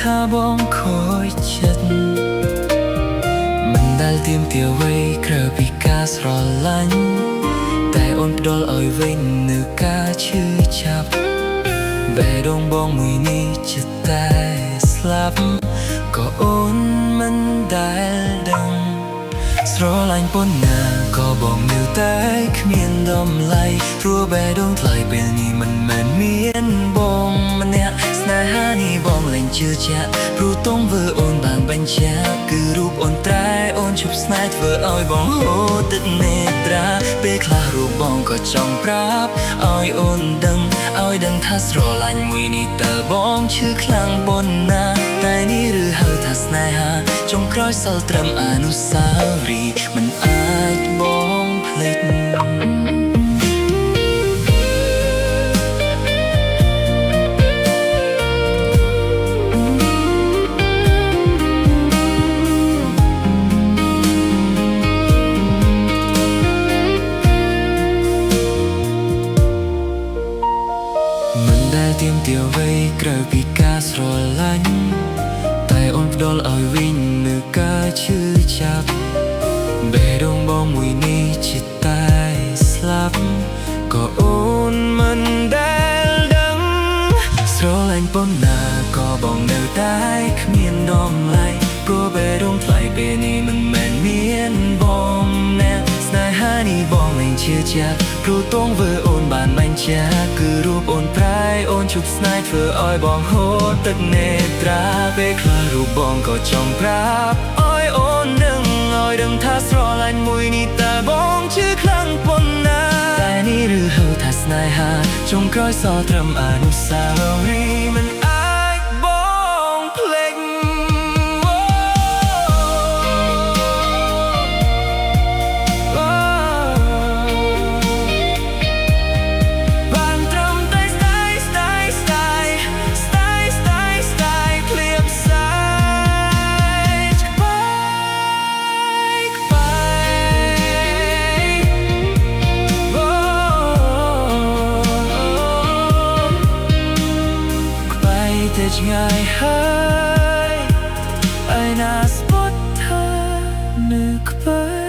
ថាបងខូចចិត្តមិនដែលទៀមទាអ្វីក្រៅពីការស្រឡាញ់តែអូនផ្ដល់ឲ្យវិញនូវការឈឺចាប់បេះដូងបងមួយនេះចិត្តតែស្លាប់ក៏អូនមិនដែលដឹងស្រឡាញ់ប៉ុណ្ណាក៏បងនៅតែគ្មានតម្លៃព្រោះបេះដូងថ្លៃពេលនេះមិនមែនមានបងម្នាក់ស្នេហានេះបងលែងជឿជាក់ព្រោះទង្វើអូនបានបញ្ជាក់គឺរូបអូនត្រែអូនជប់ស្នេហ៍ធ្វើឲ្យបងហូរទឹកនេត្រាពេលខ្លះរូបបងក៏ចង់ប្រាប់ឲ្យអូនដឹងថាស្រឡាញ់មួយនេះតើបងឈឺខ្លាំងប៉ុណ្ណាតែនេះឬហៅថាស្នេហាចុងក្រោយសល់ត្រឹមអនុស្សាវរីយ៍មិនអាចបងភ្លេចទៀមទាអ្វីក្រៅពីការស្រឡាញ់តែអូនផ្ដល់ឲ្យវិញនូវការឈឺចាប់បេះដូងបងមួយនេះចិត្តតែស្លាប់ក៏អូនមិនដែលដឹងស្រឡាញ់ប៉ុណ្ណាក៏បងនៅតែគ្មានតម្លៃព្រោះបេះដូងថ្លៃពេលនេះមិនមែនមានបងណាស្នេហានេះបងលែងជឿជាក់ព្រោះទង្វើអូនបានបញ្ជាក់គឺរូបអូនប្រែអូនជប់ស្នេហ៍ធ្វើឲ្យបងហូរទឹកនេត្រាពេលខ្លះរូបបងក៏ចង់ប្រាប់ឲ្យអូនដឹងថាស្រឡាញ់មួយនេះតើបងជឿខ្លាំងប៉ុណ្ណាតែនេះឬហៅថាស្នេហាចុងក្រោយសល់ត្រឹមអនុស្សាវរីយ៍មិនអាចបងភ្លេចតែឆ្ងាយហើយឯណាស្ពតថានៅក្បែរ